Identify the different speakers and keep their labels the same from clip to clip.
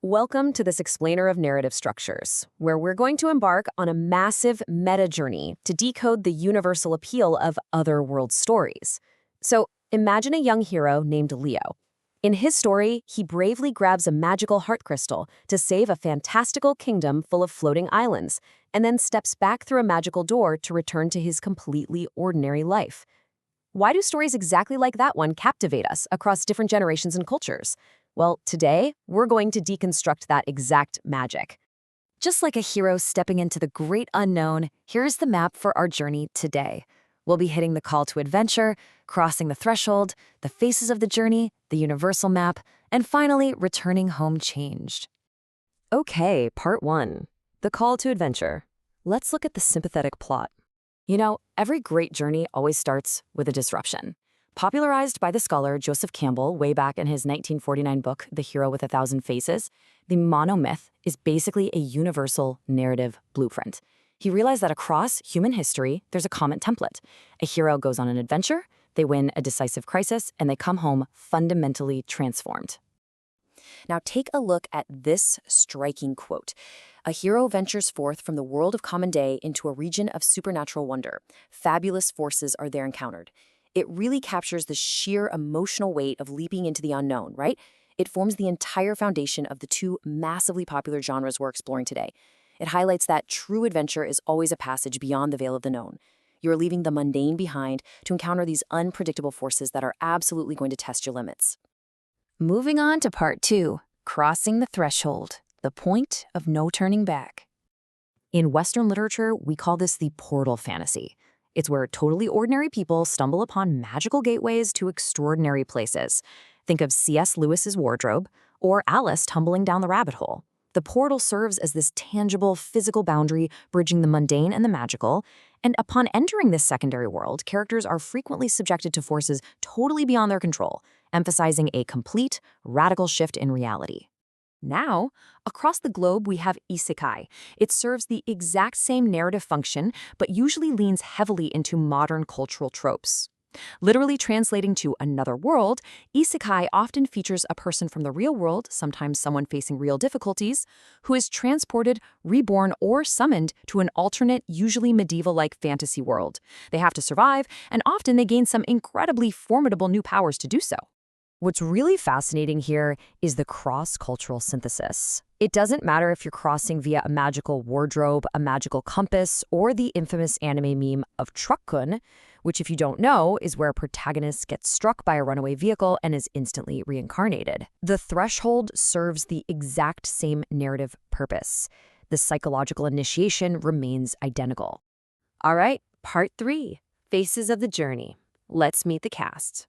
Speaker 1: Welcome to this explainer of narrative structures, where we're going to embark on a massive meta journey to decode the universal appeal of otherworld stories. So, imagine a young hero named Leo. In his story, he bravely grabs a magical heart crystal to save a fantastical kingdom full of floating islands, and then steps back through a magical door to return to his completely ordinary life. Why do stories exactly like that one captivate us across different generations and cultures? Well, today, we're going to deconstruct that exact magic.
Speaker 2: Just like a hero stepping into the great unknown, here's the map for our journey today. We'll be hitting the call to adventure, crossing the threshold, the faces of the journey, the universal map, and finally returning home changed.
Speaker 1: Okay, part one. The call to adventure. Let's look at the sympathetic plot.
Speaker 2: You know, every great journey always starts with a disruption. Popularized by the scholar Joseph Campbell way back in his 1949 book, The Hero with a Thousand Faces, the monomyth is basically a universal narrative blueprint. He realized that across human history, there's a common template. A hero goes on an adventure, they win a decisive crisis, and they come home fundamentally transformed. Now take a look at this striking quote. A hero ventures forth from the world of common day into a region of supernatural wonder. Fabulous forces are there encountered. It really captures the sheer emotional weight of leaping into the unknown, right? It forms the entire foundation of the two massively popular genres we're exploring today. It highlights that true adventure is always a passage beyond the veil of the known. You're leaving the mundane behind to encounter these unpredictable forces that are absolutely going to test your limits. Moving on to part two, crossing the threshold, the point of no turning back. In Western literature, we call this the portal fantasy. It's where totally ordinary people stumble upon magical gateways to extraordinary places. Think of C.S. Lewis's wardrobe, or Alice tumbling down the rabbit hole. The portal serves as this tangible, physical boundary bridging the mundane and the magical, and upon entering this secondary world, characters are frequently subjected to forces totally beyond their control, emphasizing a complete, radical shift in reality. Now, across the globe, we have isekai. It serves the exact same narrative function, but usually leans heavily into modern cultural tropes. Literally translating to another world, isekai often features a person from the real world, sometimes someone facing real difficulties, who is transported, reborn, or summoned to an alternate, usually medieval-like fantasy world. They have to survive, and often they gain some incredibly formidable new powers to do so. What's really fascinating here is the cross-cultural synthesis. It doesn't matter if you're crossing via a magical wardrobe, a magical compass, or the infamous anime meme of Truck-kun, which, if you don't know, is where a protagonist gets struck by a runaway vehicle and is instantly reincarnated. The threshold serves the exact same narrative purpose. The psychological initiation remains identical. All right, part three, Faces of the Journey. Let's meet the cast.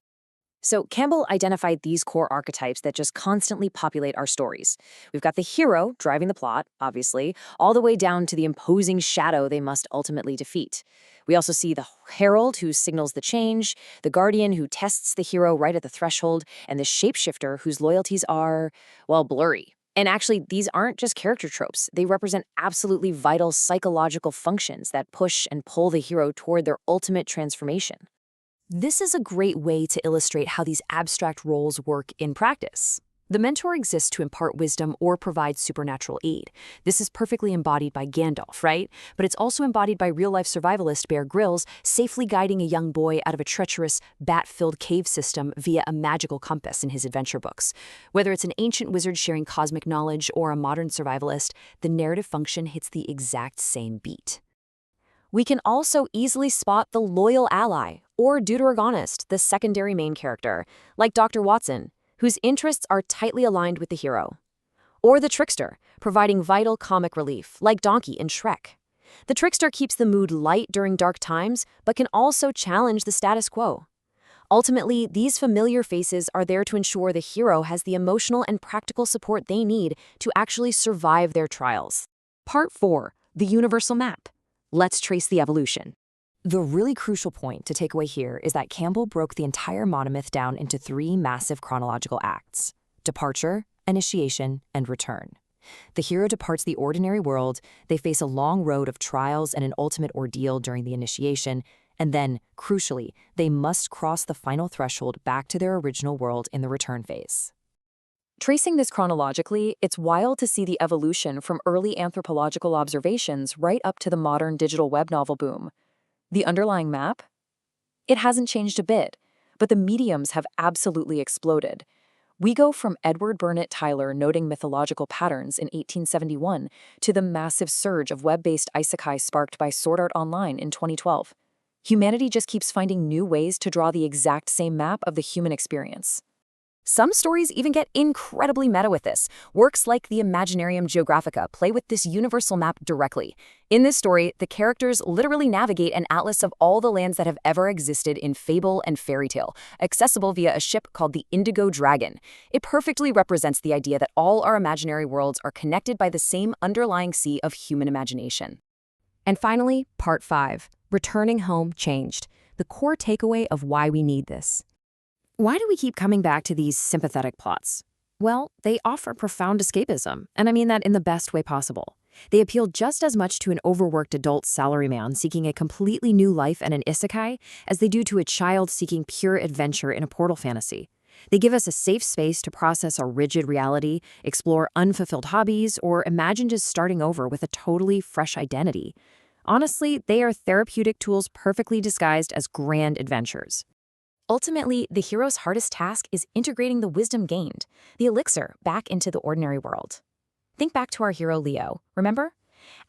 Speaker 2: So Campbell identified these core archetypes that just constantly populate our stories. We've got the hero driving the plot, obviously, all the way down to the imposing shadow they must ultimately defeat. We also see the herald who signals the change, the guardian who tests the hero right at the threshold, and the shapeshifter whose loyalties are, well, blurry. And actually, these aren't just character tropes. They represent absolutely vital psychological functions that push and pull the hero toward their ultimate transformation. This is a great way to illustrate how these abstract roles work in practice. The mentor exists to impart wisdom or provide supernatural aid. This is perfectly embodied by Gandalf, right? But it's also embodied by real-life survivalist Bear Grylls, safely guiding a young boy out of a treacherous, bat-filled cave system via a magical compass in his adventure books. Whether it's an ancient wizard sharing cosmic knowledge or a modern survivalist, the narrative function hits the exact same beat. We can also easily spot the loyal ally, or deuteragonist, the secondary main character, like Dr. Watson, whose interests are tightly aligned with the hero. Or the trickster, providing vital comic relief, like Donkey in Shrek. The trickster keeps the mood light during dark times, but can also challenge the status quo. Ultimately, these familiar faces are there to ensure the hero has the emotional and practical support they need to actually survive their trials. Part 4, the universal map. Let's trace the evolution. The really crucial point to take away here is that Campbell broke the entire monomyth down into three massive chronological acts: departure, initiation, and return. The hero departs the ordinary world, they face a long road of trials and an ultimate ordeal during the initiation, and then, crucially, they must cross the final threshold back to their original world in the return phase. Tracing this chronologically, it's wild to see the evolution from early anthropological observations right up to the modern digital web novel boom. The underlying map? It hasn't changed a bit, but the mediums have absolutely exploded. We go from Edward Burnett Tyler noting mythological patterns in 1871 to the massive surge of web-based isekai sparked by Sword Art Online in 2012. Humanity just keeps finding new ways to draw the exact same map of the human experience.
Speaker 1: Some stories even get incredibly meta with this. Works like the Imaginarium Geographica play with this universal map directly. In this story, the characters literally navigate an atlas of all the lands that have ever existed in fable and fairy tale, accessible via a ship called the Indigo Dragon. It perfectly represents the idea that all our imaginary worlds are connected by the same underlying sea of human imagination. And finally, Part 5, Returning Home Changed, the core takeaway of why we need this. Why do we keep coming back to these sympathetic plots? Well, they offer profound escapism, and I mean that in the best way possible. They appeal just as much to an overworked adult salaryman seeking a completely new life and an isekai as they do to a child seeking pure adventure in a portal fantasy. They give us a safe space to process our rigid reality, explore unfulfilled hobbies, or imagine just starting over with a totally fresh identity. Honestly, they are therapeutic tools perfectly disguised as grand adventures. Ultimately, the hero's hardest task is integrating the wisdom gained, the elixir, back into the ordinary world. Think back to our hero Leo, remember?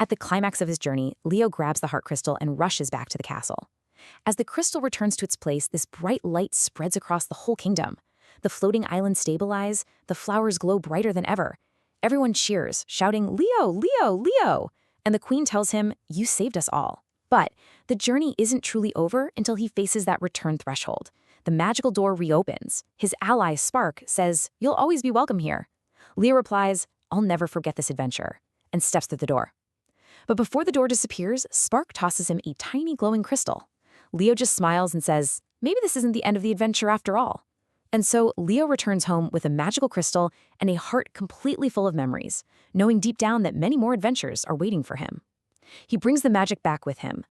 Speaker 1: At the climax of his journey, Leo grabs the heart crystal and rushes back to the castle. As the crystal returns to its place, this bright light spreads across the whole kingdom. The floating islands stabilize, the flowers glow brighter than ever. Everyone cheers, shouting, "Leo, Leo, Leo!" And the queen tells him, "You saved us all." But the journey isn't truly over until he faces that return threshold. The magical door reopens. His ally, Spark, says, "You'll always be welcome here." Leo replies, "I'll never forget this adventure," and steps through the door. But before the door disappears, Spark tosses him a tiny glowing crystal. Leo just smiles and says, "Maybe this isn't the end of the adventure after all." And so Leo returns home with a magical crystal and a heart completely full of memories, knowing deep down that many more adventures are waiting for him. He brings the magic back with him.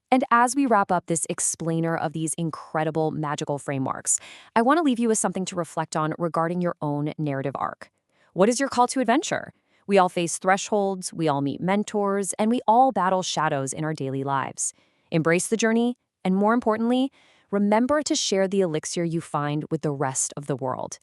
Speaker 1: And as we wrap up this explainer of these incredible magical frameworks, I want to leave you with something to reflect on regarding your own narrative arc. What is your call to adventure? We all face thresholds, we all meet mentors, and we all battle shadows in our daily lives. Embrace the journey, and more importantly, remember to share the elixir you find with the rest of the world.